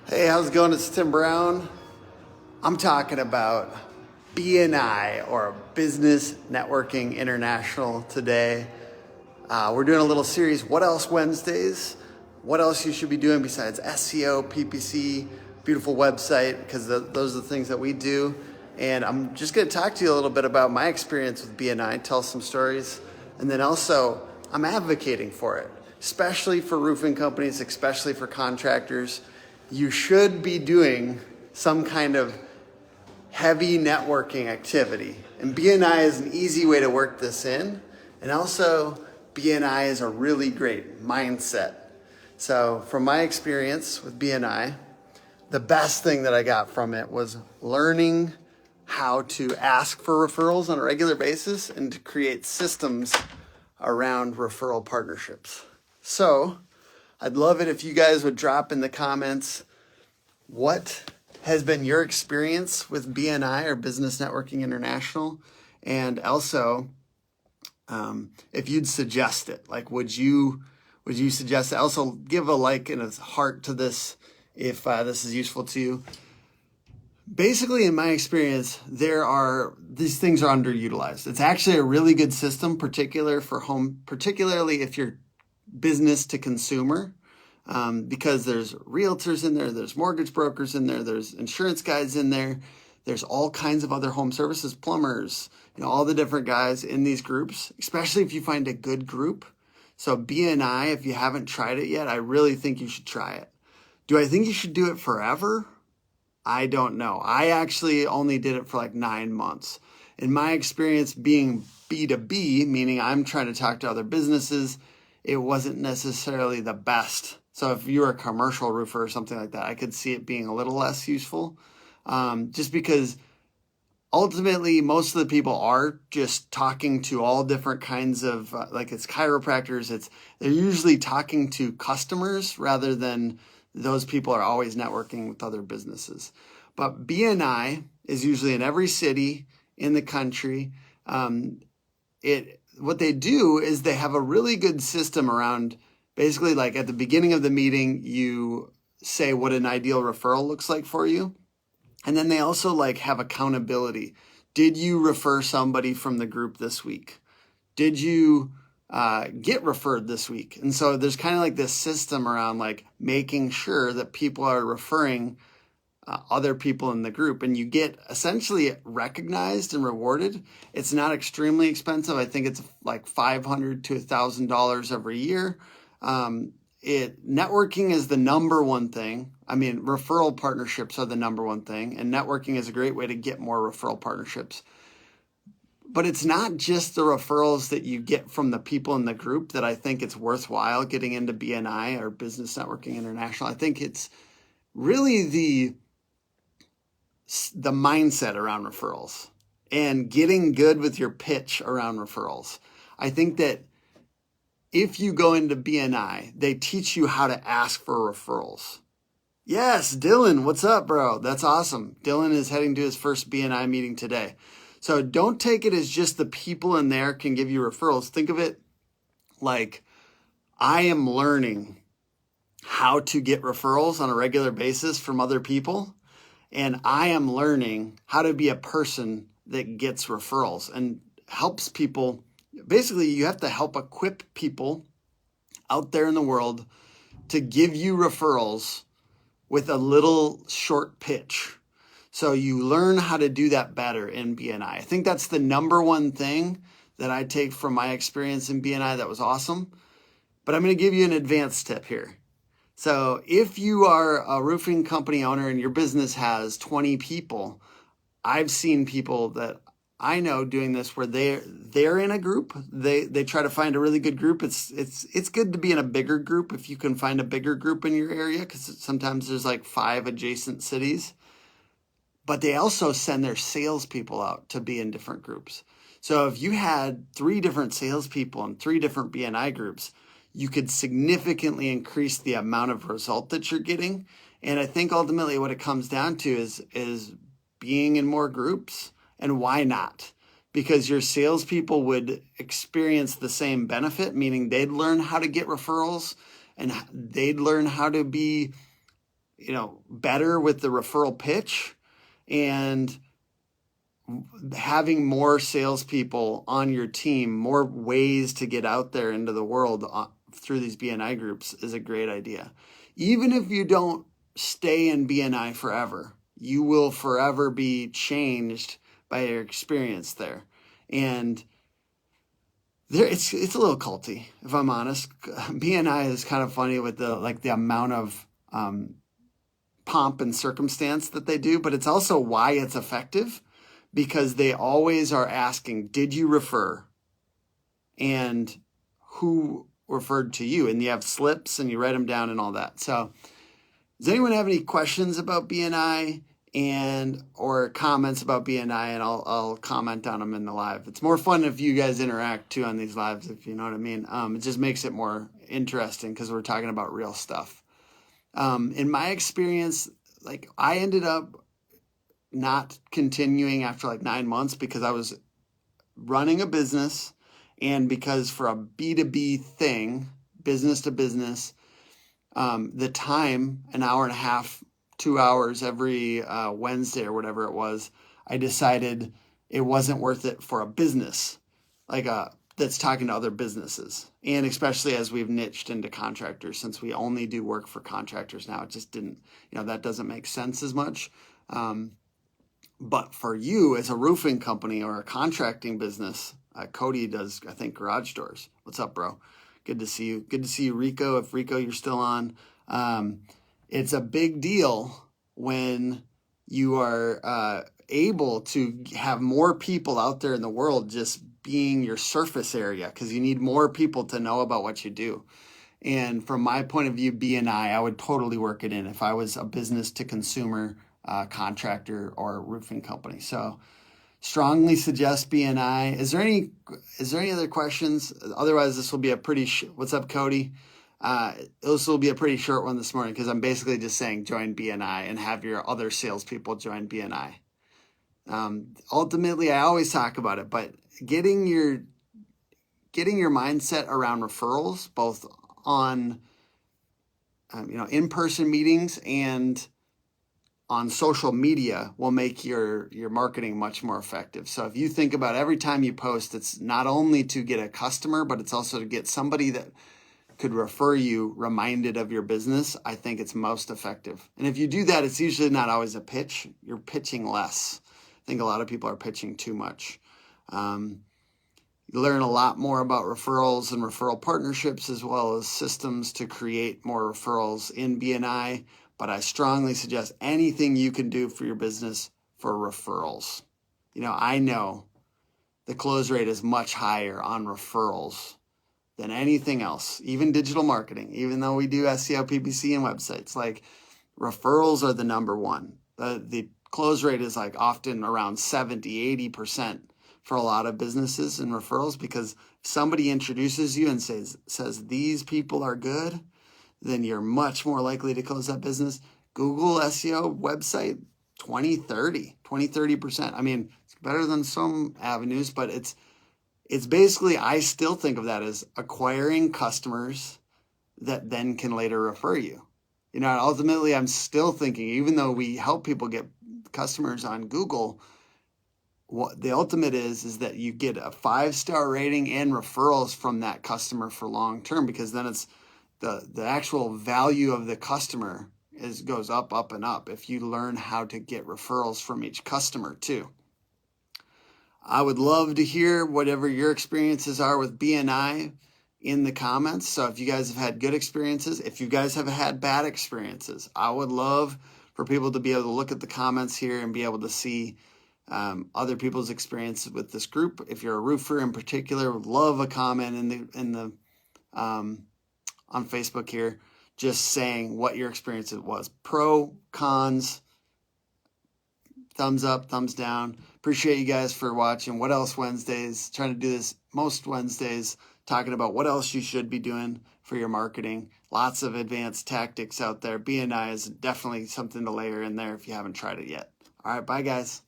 Hey, how's it going? It's Tim Brown. I'm talking about BNI, or Business Networking International, today. We're doing a little series, What Else Wednesdays? What else you should be doing besides SEO, PPC, beautiful website, because those are the things that we do. And I'm just going to talk to you a little bit about my experience with BNI, tell some stories, and then also I'm advocating for it, especially for roofing companies, especially for contractors. You should be doing some kind of heavy networking activity. And BNI is an easy way to work this in. And also, BNI is a really great mindset. So from my experience with BNI, the best thing that I got from it was learning how to ask for referrals on a regular basis and to create systems around referral partnerships. So I'd love it if you guys would drop in the comments what has been your experience with BNI, or Business Networking International, and also if you'd suggest it. Like, would you suggest it? Also, give a like and a heart to this if this is useful to you. Basically, in my experience, these things are underutilized. It's actually a really good system, particularly if you're business to consumer, because there's realtors in there, there's mortgage brokers in there, there's insurance guys in there, there's all kinds of other home services, plumbers, all the different guys in these groups, especially if you find a good group. So BNI, if you haven't tried it yet, I really think you should try it. Do I think you should do it forever? I don't know. I actually only did it for like 9 months. In my experience, being B2B, meaning I'm trying to talk to other businesses, it wasn't necessarily the best. So if you're a commercial roofer or something like that, I could see it being a little less useful, just because ultimately most of the people are just talking to all different kinds of, like it's chiropractors, they're usually talking to customers rather than those people are always networking with other businesses. But BNI is usually in every city in the country. What they do is they have a really good system around, basically, like at the beginning of the meeting, you say what an ideal referral looks like for you. And then they also have accountability. Did you refer somebody from the group this week? Did you get referred this week? And so there's kind of like this system around making sure that people are referring other people in the group, and you get essentially recognized and rewarded. It's not extremely expensive. I think it's like $500 to $1,000 every year. Networking is the number one thing. I mean, referral partnerships are the number one thing, and networking is a great way to get more referral partnerships. But it's not just the referrals that you get from the people in the group that I think it's worthwhile getting into BNI, or Business Networking International. I think it's really the mindset around referrals and getting good with your pitch around referrals. I think that if you go into BNI, they teach you how to ask for referrals. Yes, Dylan, what's up, bro? That's awesome. Dylan is heading to his first BNI meeting today. So don't take it as just the people in there can give you referrals. Think of it like I am learning how to get referrals on a regular basis from other people. And I am learning how to be a person that gets referrals and helps people. Basically, you have to help equip people out there in the world to give you referrals with a little short pitch. So you learn how to do that better in BNI. I think that's the number one thing that I take from my experience in BNI that was awesome. But I'm going to give you an advanced tip here. So if you are a roofing company owner and your business has 20 people, I've seen people that I know doing this where they're in a group. They try to find a really good group. It's good to be in a bigger group if you can find a bigger group in your area, because sometimes there's 5 adjacent cities. But they also send their salespeople out to be in different groups. So if you had 3 different salespeople in 3 different BNI groups, you could significantly increase the amount of result that you're getting. And I think ultimately what it comes down to is being in more groups. And why not? Because your salespeople would experience the same benefit, meaning they'd learn how to get referrals and they'd learn how to be better with the referral pitch and having more salespeople on your team, more ways to get out there into the world through these BNI groups is a great idea. Even if you don't stay in BNI forever, you will forever be changed by your experience there. And it's a little culty, if I'm honest. BNI is kind of funny with the amount of pomp and circumstance that they do, but it's also why it's effective, because they always are asking, did you refer? And who referred to you? And you have slips and you write them down and all that. So does anyone have any questions about BNI or comments about BNI? And I'll comment on them in the live. It's more fun if you guys interact too on these lives, if you know what I mean. It just makes it more interesting because we're talking about real stuff. In my experience, I ended up not continuing after 9 months because I was running a business, and because for a B2B thing, business to business, the time, an hour and a half, 2 hours every Wednesday or whatever it was, I decided it wasn't worth it for a business that's talking to other businesses. And especially as we've niched into contractors, since we only do work for contractors now, it just didn't, that doesn't make sense as much. But for you as a roofing company or a contracting business, Cody does, I think, garage doors. What's up, bro? Good to see you. Good to see you, Rico. If Rico, you're still on. It's a big deal when you are able to have more people out there in the world just being your surface area, because you need more people to know about what you do. And from my point of view, BNI, I would totally work it in if I was a business to consumer contractor or roofing company. So strongly suggest BNI. Is there any other questions? Otherwise, this will be a pretty, what's up, Cody? This will be a pretty short one this morning because I'm basically just saying join BNI and have your other salespeople join BNI. Ultimately, I always talk about it, but getting your mindset around referrals, both on in-person meetings and on social media, will make your marketing much more effective. So if you think about every time you post, it's not only to get a customer, but it's also to get somebody that could refer you reminded of your business. I think it's most effective. And if you do that, it's usually not always a pitch. You're pitching less. I think a lot of people are pitching too much. You learn a lot more about referrals and referral partnerships, as well as systems to create more referrals in BNI. But I strongly suggest anything you can do for your business for referrals. I know the close rate is much higher on referrals than anything else, even digital marketing, even though we do SEO, PPC, and websites. Referrals are the number one. The close rate is often around 70-80% for a lot of businesses and referrals, because if somebody introduces you and says these people are good, then you're much more likely to close that business. Google SEO website, 20-30%. I mean, it's better than some avenues, but it's basically, I still think of that as acquiring customers that then can later refer you. Ultimately, I'm still thinking, even though we help people get customers on Google, what the ultimate is that you get a 5-star rating and referrals from that customer for long term, because then it's the actual value of the customer goes up and up if you learn how to get referrals from each customer too. I would love to hear whatever your experiences are with BNI in the comments. So if you guys have had good experiences, if you guys have had bad experiences, I would love for people to be able to look at the comments here and be able to see other people's experiences with this group. If you're a roofer in particular, would love a comment in the on Facebook here, just saying what your experience was. Pro, cons, thumbs up, thumbs down. Appreciate you guys for watching What Else Wednesdays. Trying to do this most Wednesdays, talking about what else you should be doing for your marketing. Lots of advanced tactics out there. BNI is definitely something to layer in there if you haven't tried it yet. All right, bye guys.